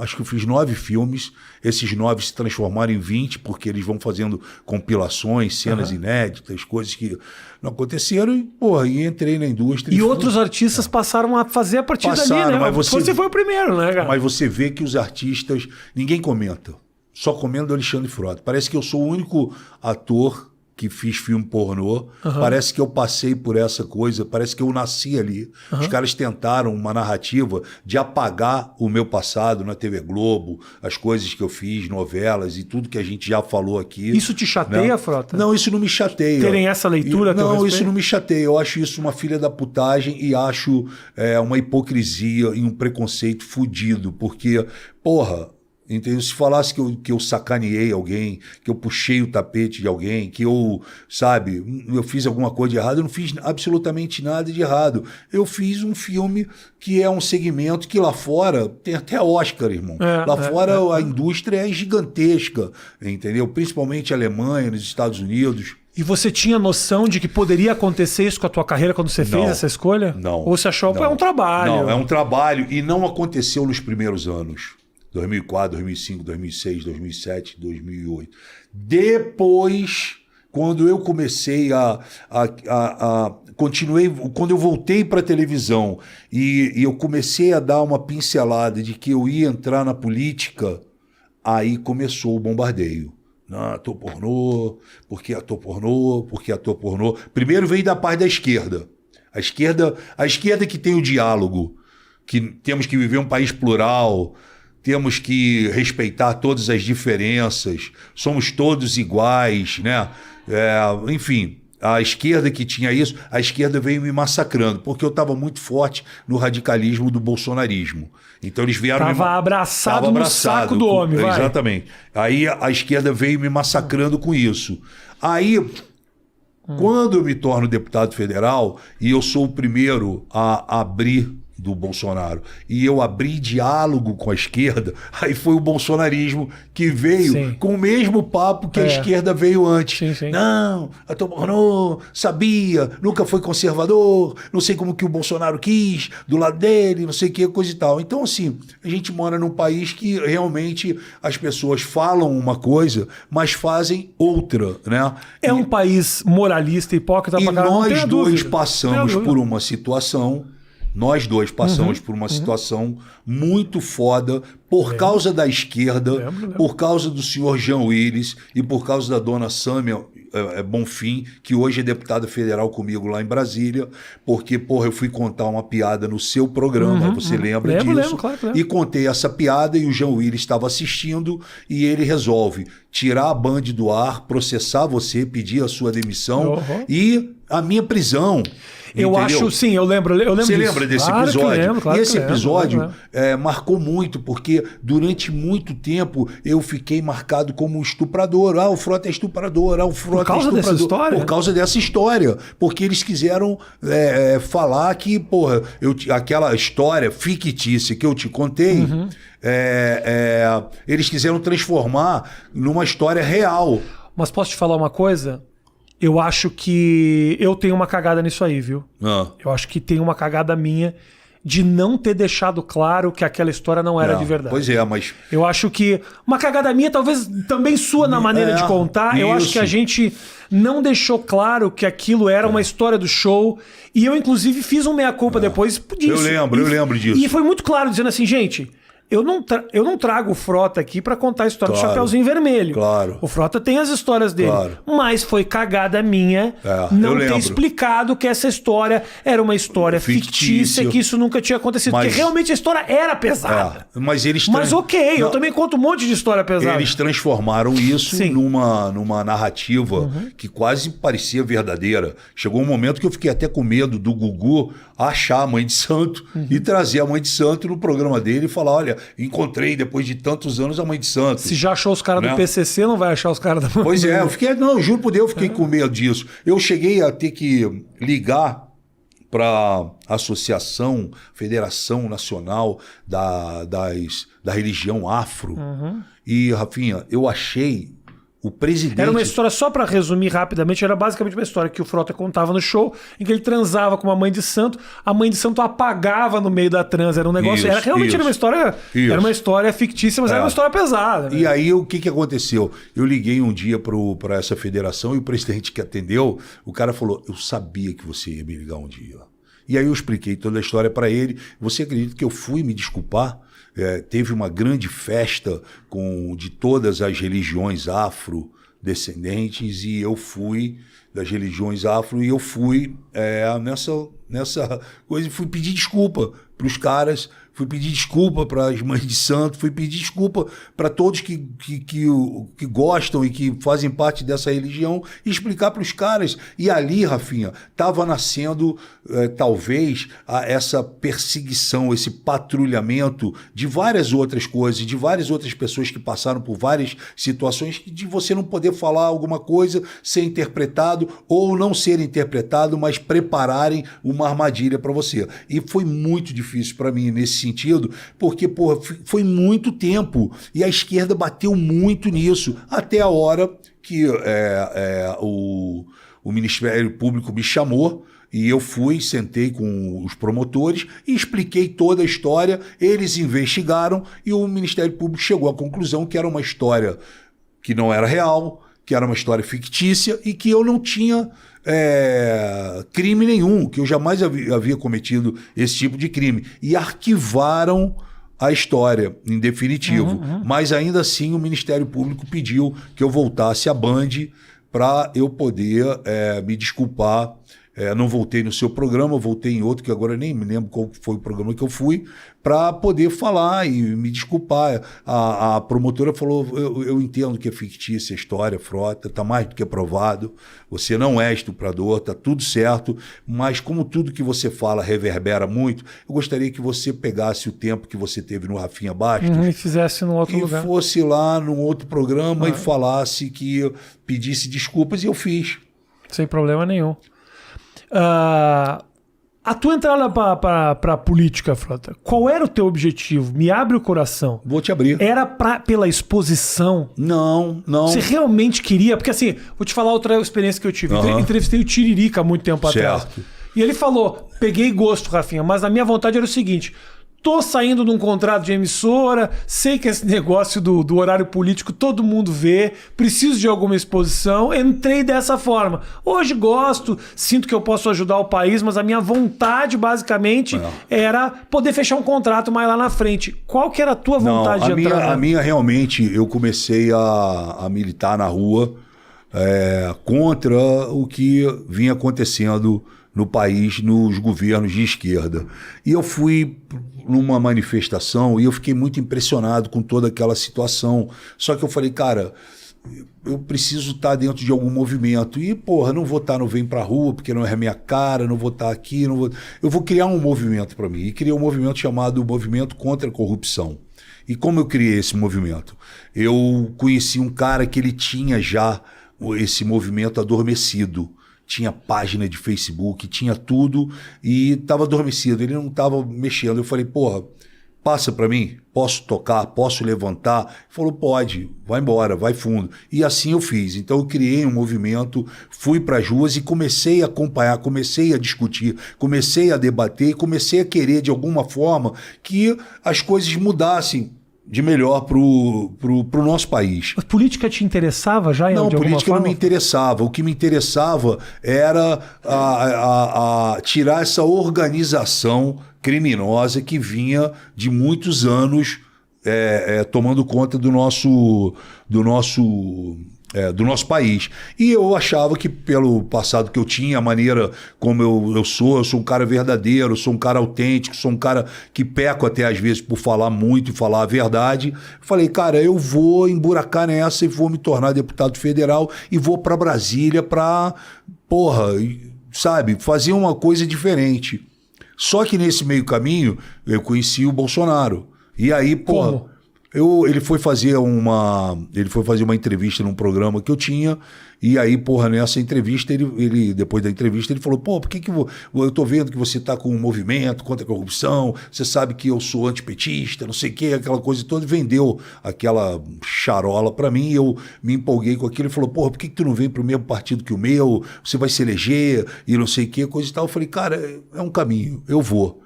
acho que eu fiz 9 filmes. Esses 9 se transformaram em 20, porque eles vão fazendo compilações, cenas inéditas, coisas que não aconteceram. E, porra, e entrei na indústria. E outros artistas passaram a fazer a partir dali, né? Mas você foi o primeiro, né, cara? Mas você vê que os artistas... Ninguém comenta. Só comenta do Alexandre Frota. Parece que eu sou o único ator que fiz filme pornô. Parece que eu passei por essa coisa, parece que eu nasci ali. Os caras tentaram uma narrativa de apagar o meu passado na TV Globo, as coisas que eu fiz, novelas e tudo que a gente já falou aqui. Isso te chateia, né? Frota? Não, isso não me chateia. Terem essa leitura? Não, isso não me chateia. Eu acho isso uma filha da putagem e acho uma hipocrisia e um preconceito fudido, porque, porra... Entendeu? Se falasse que eu sacaneei alguém, que eu puxei o tapete de alguém, que eu, sabe, eu fiz alguma coisa de errado, eu não fiz absolutamente nada de errado. Eu fiz um filme que é um segmento que lá fora tem até Oscar, irmão. Lá fora a indústria é gigantesca, entendeu? Principalmente a Alemanha, nos Estados Unidos. E você tinha noção de que poderia acontecer isso com a tua carreira quando você fez essa escolha? Não. Ou você achou que é um trabalho? Não, é um trabalho e não aconteceu nos primeiros anos. 2004, 2005, 2006, 2007, 2008. Depois, quando eu comecei continuei, quando eu voltei para a televisão e eu comecei a dar uma pincelada de que eu ia entrar na política, aí começou o bombardeio. Não, ator pornô, porque ator pornô, porque ator pornô. Primeiro veio da parte da esquerda. A esquerda que tem o diálogo, que temos que viver um país plural, temos que respeitar todas as diferenças, somos todos iguais, né? Enfim, a esquerda que tinha isso, a esquerda veio me massacrando, porque eu estava muito forte no radicalismo do bolsonarismo. Então eles vieram... Estava abraçado no saco do homem, vai. Exatamente. Aí a esquerda veio me massacrando com isso. Aí, quando eu me torno deputado federal, e eu sou o primeiro a abrir do Bolsonaro, e eu abri diálogo com a esquerda, aí foi o bolsonarismo que veio com o mesmo papo que a esquerda veio antes. Não, ator pornô, sabia, nunca foi conservador, não sei como que o Bolsonaro quis, do lado dele, não sei o que, coisa e tal. Então, assim, a gente mora num país que realmente as pessoas falam uma coisa, mas fazem outra, né? É um país moralista, hipócrita, e nós dois passamos por uma situação... Nós dois passamos por uma situação muito foda por causa da esquerda, por causa do senhor Jean Willis e por causa da dona Sâmia Bonfim, que hoje é deputada federal comigo lá em Brasília, porque, porra, eu fui contar uma piada no seu programa, você lembra disso? Lembro, claro. E contei essa piada e o Jean Willis estava assistindo e ele resolve tirar a Band do ar, processar você, pedir a sua demissão e a minha prisão. Eu acho, sim, eu lembro Você disso. lembra desse Claro episódio? Que lembro, claro e esse que lembro, episódio marcou muito, porque durante muito tempo eu fiquei marcado como um estuprador. Ah, o Frota é estuprador. Ah, o Frota é estuprador. Dessa história? Por causa dessa história. Porque eles quiseram falar que, porra, aquela história fictícia que eu te contei, eles quiseram transformar numa história real. Mas posso te falar uma coisa? Eu acho que eu tenho uma cagada nisso aí, viu? Eu acho que tem uma cagada minha de não ter deixado claro que aquela história não era de verdade. Pois é, mas... Eu acho que... Uma cagada minha, talvez também sua na maneira de contar. Isso. Eu acho que a gente não deixou claro que aquilo era uma história do show. E eu, inclusive, fiz um meia-culpa depois disso. Eu lembro disso. E foi muito claro, dizendo assim, gente... Eu não trago o Frota aqui pra contar a história do Chapeuzinho Vermelho. Claro. O Frota tem as histórias dele. Claro. Mas foi cagada minha não ter explicado que essa história era uma história fictícia, que isso nunca tinha acontecido. Porque realmente a história era pesada. Mas ok, eu também conto um monte de história pesada. Eles transformaram isso numa narrativa que quase parecia verdadeira. Chegou um momento que eu fiquei até com medo do Gugu achar a Mãe de Santo e trazer a Mãe de Santo no programa dele e falar, olha, encontrei depois de tantos anos a Mãe de Santo. Se já achou os caras do PCC, não vai achar os caras da Mãe. Pois eu fiquei, juro por Deus, eu fiquei com medo disso. Eu cheguei a ter que ligar para a Associação, Federação Nacional da Religião Afro. E, Rafinha, eu achei O presidente... Era uma história, só para resumir rapidamente, era basicamente uma história que o Frota contava no show, em que ele transava com uma mãe de santo, a mãe de santo apagava no meio da transa. Era um negócio... era realmente era uma história... Era uma história fictícia, mas era uma história pesada. Né? E aí, o que aconteceu? Eu liguei um dia para essa federação e o presidente que atendeu, o cara falou, eu sabia que você ia me ligar um dia. E aí eu expliquei toda a história para ele. Você acredita que eu fui me desculpar? Teve uma grande festa de todas as religiões afrodescendentes e eu fui das religiões afro e eu fui nessa coisa e fui pedir desculpa para os caras, fui pedir desculpa para as mães de santo, fui pedir desculpa para todos que gostam e que fazem parte dessa religião e explicar para os caras. E ali, Rafinha, estava nascendo talvez essa perseguição, esse patrulhamento de várias outras coisas, de várias outras pessoas que passaram por várias situações de você não poder falar alguma coisa, ser interpretado ou não ser interpretado, mas prepararem uma armadilha para você. E foi muito difícil para mim nesse sentido, porque foi muito tempo e a esquerda bateu muito nisso, até a hora que o Ministério Público me chamou e eu sentei com os promotores e expliquei toda a história, eles investigaram e o Ministério Público chegou à conclusão que era uma história que não era real, que era uma história fictícia e que eu não tinha crime nenhum, que eu jamais havia cometido esse tipo de crime. E arquivaram a história, em definitivo. Mas ainda assim o Ministério Público pediu que eu voltasse à Band para eu poder me desculpar. Não voltei no seu programa, voltei em outro, que agora nem me lembro qual foi o programa que eu fui, para poder falar e me desculpar. A promotora falou, eu entendo que é fictícia a história, Frota, está mais do que provado, você não é estuprador, está tudo certo, mas como tudo que você fala reverbera muito, eu gostaria que você pegasse o tempo que você teve no Rafinha Bastos e fizesse num outro lugar. E fosse lá num outro programa e falasse pedisse desculpas, e eu fiz. Sem problema nenhum. A tua entrada para a política, Frota, qual era o teu objetivo? Me abre o coração. Vou te abrir. Era pela exposição? Não. Você realmente queria? Porque assim, vou te falar outra experiência que eu tive. Entrevistei o Tiririca há muito tempo atrás. E ele falou, peguei gosto, Rafinha, mas a minha vontade era o seguinte... Tô saindo de um contrato de emissora, sei que esse negócio do horário político todo mundo vê, preciso de alguma exposição, entrei dessa forma. Hoje gosto, sinto que eu posso ajudar o país, mas a minha vontade basicamente era poder fechar um contrato mais lá na frente. Qual que era a tua vontade de entrar? A minha realmente, eu comecei a militar na rua contra o que vinha acontecendo no país, nos governos de esquerda. E eu fui numa manifestação e eu fiquei muito impressionado com toda aquela situação. Só que eu falei, cara, eu preciso estar dentro de algum movimento. E, não vou estar no Vem Pra Rua, porque não é a minha cara, não vou estar aqui, eu vou criar um movimento para mim. E criei um movimento chamado Movimento Contra a Corrupção. E como eu criei esse movimento? Eu conheci um cara que ele tinha já esse movimento adormecido. Tinha página de Facebook, tinha tudo e estava adormecido, ele não estava mexendo. Eu falei, passa para mim, posso tocar, posso levantar? Ele falou, pode, vai embora, vai fundo. E assim eu fiz. Então eu criei um movimento, fui para as ruas e comecei a acompanhar, comecei a discutir, comecei a debater, comecei a querer de alguma forma que as coisas mudassem de melhor pro nosso país. A política te interessava já? Não, a política não me interessava. O que me interessava era tirar essa organização criminosa que vinha de muitos anos tomando conta do nosso país. E eu achava que pelo passado que eu tinha, a maneira como eu sou um cara verdadeiro, sou um cara autêntico, sou um cara que peco até às vezes por falar muito e falar a verdade. Falei, cara, eu vou emburacar nessa e vou me tornar deputado federal e vou para Brasília para, fazer uma coisa diferente. Só que nesse meio caminho eu conheci o Bolsonaro. E aí, Como? Ele foi fazer uma entrevista num programa que eu tinha, e aí, porra, nessa entrevista, depois da entrevista, ele falou, pô, por que eu tô vendo que você tá com um movimento contra a corrupção, você sabe que eu sou antipetista, não sei o quê, aquela coisa toda, vendeu aquela charola pra mim, eu me empolguei com aquilo, ele falou, porra, por que tu não vem pro mesmo partido que o meu, você vai se eleger, e não sei o quê, coisa e tal. Eu falei, cara, é um caminho, eu vou.